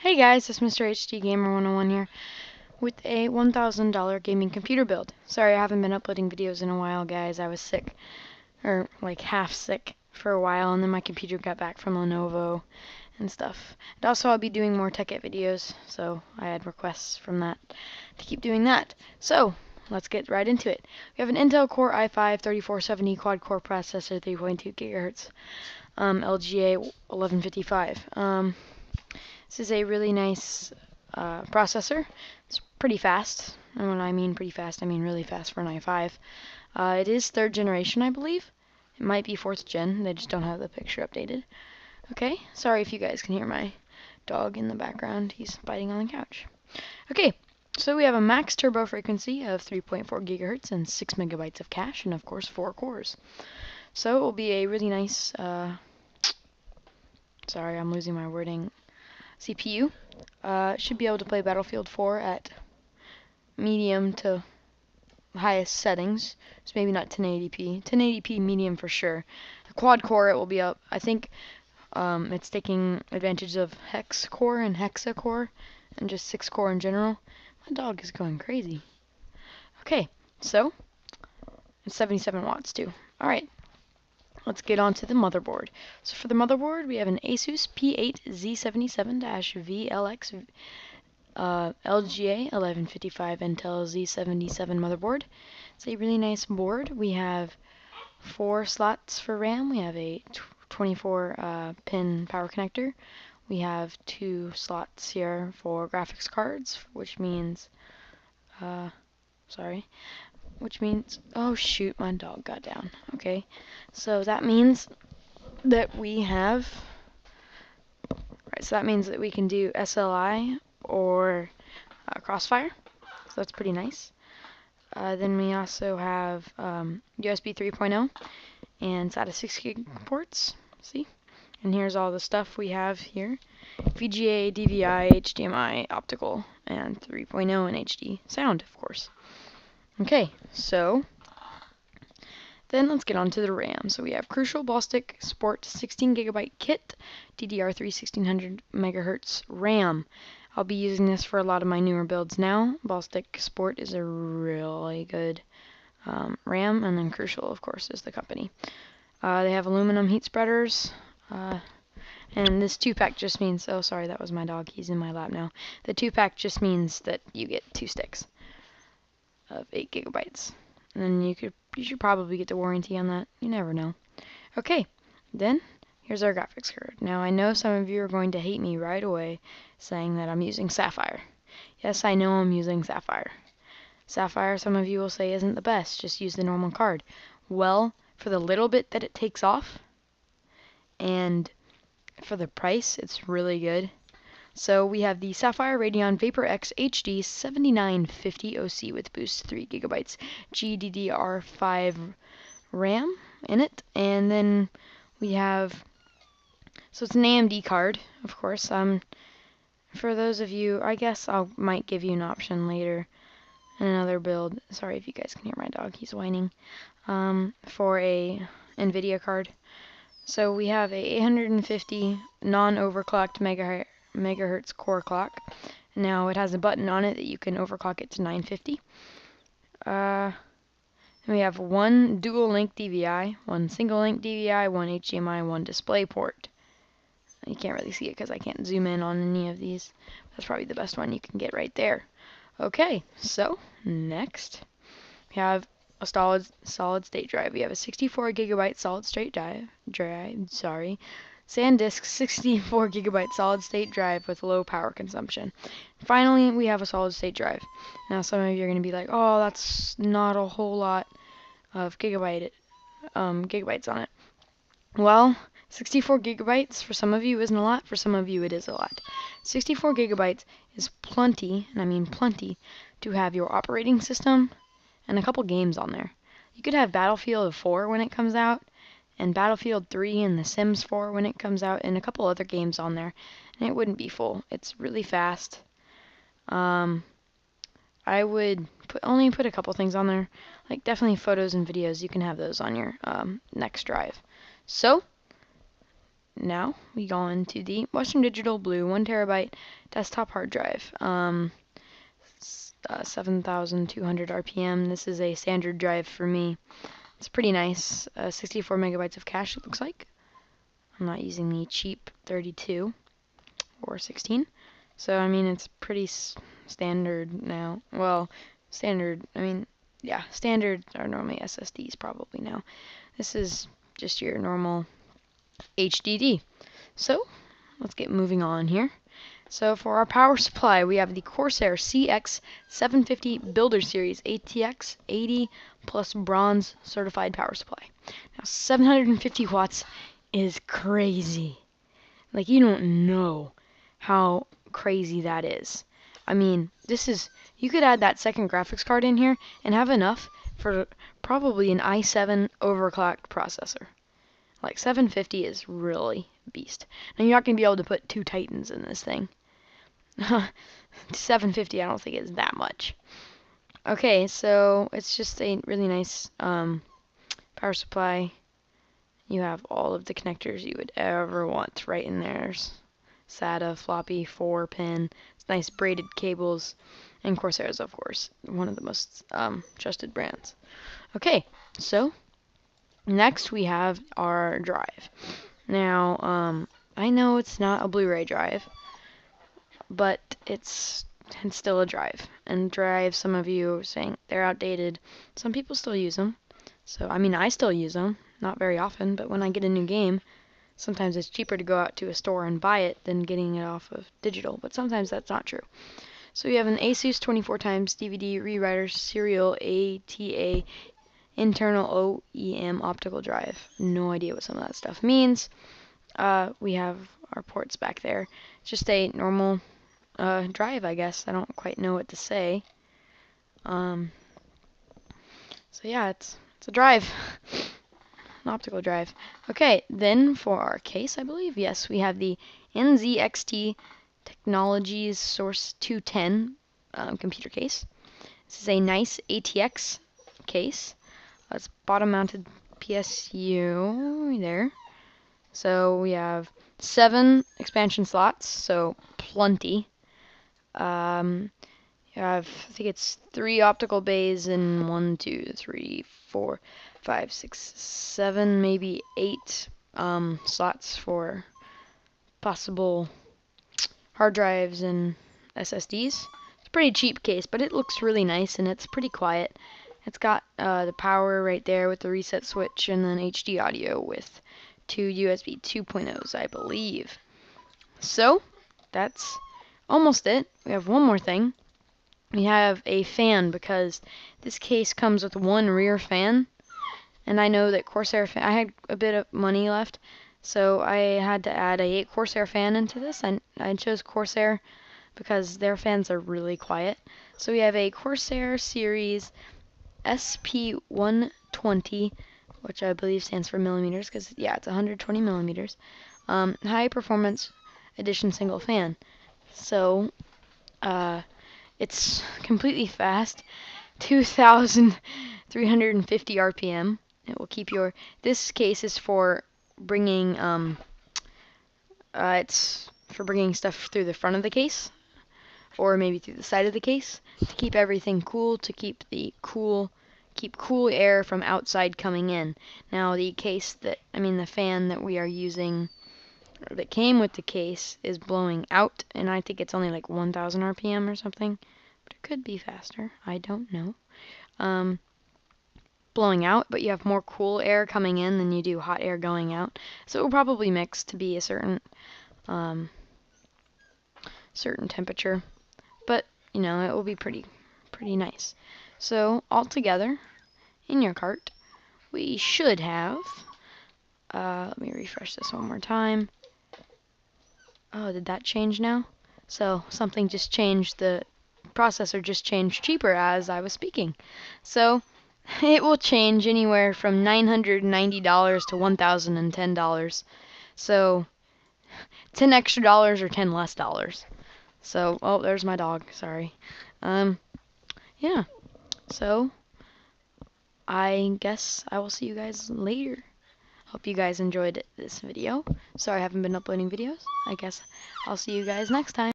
Hey guys, it's Mr. HD Gamer 101 here with a $1,000 gaming computer build. Sorry I haven't been uploading videos in a while, guys. I was sick, or like half sick for a while, and then my computer got back from Lenovo and stuff. And also I'll be doing more TechEd videos, so I had requests from that to keep doing that. So let's get right into it. We have an Intel Core i5-3470 quad-core processor, 3.2 GHz, LGA 1155. This is a really nice processor. It's pretty fast. And when I mean pretty fast, I mean really fast for an i5. It is 3rd generation, I believe. It might be 4th gen. They just don't have the picture updated. Okay, sorry if you guys can hear my dog in the background. He's biting on the couch. Okay, so we have a max turbo frequency of 3.4 gigahertz and 6 megabytes of cache, and of course 4 cores. So it will be a really nice, sorry, I'm losing my wording, CPU. Should be able to play Battlefield 4 at medium to highest settings. So maybe not 1080p. 1080p medium for sure. The quad core, it will be up. I think it's taking advantage of hex core and hexa core and just 6 core in general. My dog is going crazy. Okay, so it's 77 watts too. Alright. Let's get on to the motherboard. So for the motherboard, we have an Asus P8Z77-VLX LGA 1155 Intel Z77 motherboard. It's a really nice board. We have 4 slots for RAM. We have a 24 pin power connector. We have 2 slots here for graphics cards, which means, oh shoot, my dog got down. Okay, so that means that we have, so that means that we can do SLI or Crossfire, so that's pretty nice. Then we also have USB 3.0 and SATA 6 gig ports, see? And here's all the stuff we have here. VGA, DVI, HDMI, optical, and 3.0 and HD sound, of course. Okay, so then let's get on to the RAM. So we have Crucial Ballistic Sport 16GB kit, DDR3 1600 MHz RAM. I'll be using this for a lot of my newer builds now. Ballistic Sport is a really good RAM, and then Crucial, of course, is the company. They have aluminum heat spreaders, and this 2-pack just means, oh sorry, that was my dog, he's in my lap now. The 2-pack just means that you get 2 sticks of 8 gigabytes. And then you should probably get the warranty on that. You never know. Okay, then here's our graphics card. Now I know some of you are going to hate me right away saying that I'm using Sapphire. Yes, I know I'm using Sapphire. Sapphire, some of you will say, isn't the best. Just use the normal card. Well, for the little bit that it takes off, and for the price, it's really good. So we have the Sapphire Radeon Vapor X HD 7950 OC with boost 3 gigabytes GDDR5 RAM in it, and then we have, so it's an AMD card, of course. For those of you, I guess I might give you an option later in another build. Sorry if you guys can hear my dog, he's whining. For a NVIDIA card. So we have a 850 non-overclocked megahertz core clock. Now it has a button on it that you can overclock it to 950. And we have 1 dual link DVI, 1 single link DVI, 1 HDMI, 1 display port. You can't really see it because I can't zoom in on any of these. That's probably the best one you can get right there. Okay, so next we have a solid state drive. We have a 64 gigabyte solid state drive. SanDisk 64 gigabyte solid state drive with low power consumption. Finally, we have a solid state drive. Now some of you are going to be like, oh, that's not a whole lot of gigabytes on it. Well, 64 gigabytes for some of you isn't a lot, for some of you it is a lot. 64 gigabytes is plenty, and I mean plenty, to have your operating system and a couple games on there. You could have Battlefield 4 when it comes out, and Battlefield 3 and The Sims 4 when it comes out, and a couple other games on there, and it wouldn't be full. It's really fast. I would only put a couple things on there, like definitely photos and videos. You can have those on your next drive. So now we go into the Western Digital Blue 1 TB desktop hard drive. 7,200 RPM. This is a standard drive for me. It's pretty nice. 64 megabytes of cache, it looks like. I'm not using the cheap 32 or 16. So, I mean, it's pretty standard now. Well, standard, I mean, yeah, standard are normally SSDs probably now. This is just your normal HDD. So, let's get moving on here. So for our power supply, we have the Corsair CX750 Builder Series ATX 80 plus bronze certified power supply. Now 750 watts is crazy. Like, you don't know how crazy that is. I mean, you could add that second graphics card in here and have enough for probably an i7 overclocked processor. Like 750 is really beast. Now you're not going to be able to put 2 Titans in this thing. 750 I don't think is that much. Okay, so it's just a really nice power supply. You have all of the connectors you would ever want right in there. SATA, floppy, 4-pin, nice braided cables, and Corsair is, of course, one of the most trusted brands. Okay, so next we have our drive. Now, I know it's not a Blu-ray drive, but it's still a drive. And drive, some of you are saying they're outdated. Some people still use them. So, I mean, I still use them. Not very often, but when I get a new game, sometimes it's cheaper to go out to a store and buy it than getting it off of digital. But sometimes that's not true. So we have an Asus 24x DVD rewriter serial ATA internal OEM optical drive. No idea what some of that stuff means. We have our ports back there. It's just a normal drive, I guess. I don't quite know what to say. So yeah, it's a drive. An optical drive. Okay, then for our case, I believe, yes, we have the NZXT Technologies Source 210 computer case. This is a nice ATX case. It's bottom mounted PSU there. So we have 7 expansion slots, so plenty. You have, I think it's 3 optical bays and 1, 2, 3, 4, 5, 6, 7, maybe 8 slots for possible hard drives and SSDs. It's a pretty cheap case, but it looks really nice and it's pretty quiet. It's got the power right there with the reset switch and then HD audio with 2 USB 2.0s, I believe. So, that's almost it. We have one more thing. We have a fan because this case comes with 1 rear fan. And I know that Corsair fan, I had a bit of money left, so I had to add a Corsair fan into this. I chose Corsair because their fans are really quiet. So we have a Corsair Series SP120, which I believe stands for millimeters, because yeah, it's 120 millimeters. High performance edition single fan. So it's completely fast, 2,350 RPM. It will keep your. This case is for bringing it's for bringing stuff through the front of the case, or maybe through the side of the case, to keep everything cool, to keep cool air from outside coming in. Now the fan that we are using, or that came with the case, is blowing out, and I think it's only like 1,000 RPM or something, but it could be faster. I don't know. Blowing out, but you have more cool air coming in than you do hot air going out. So it will probably mix to be a certain temperature, but you know, it will be pretty nice. So altogether, in your cart, we should have. Let me refresh this one more time. Oh, did that change now? So something just changed. The processor just changed cheaper as I was speaking. So it will change anywhere from $990 to $1,010. So $10 extra dollars or $10 less dollars. So, oh, there's my dog. Sorry. Yeah. So I guess I will see you guys later. Hope you guys enjoyed this video. Sorry I haven't been uploading videos. I guess I'll see you guys next time.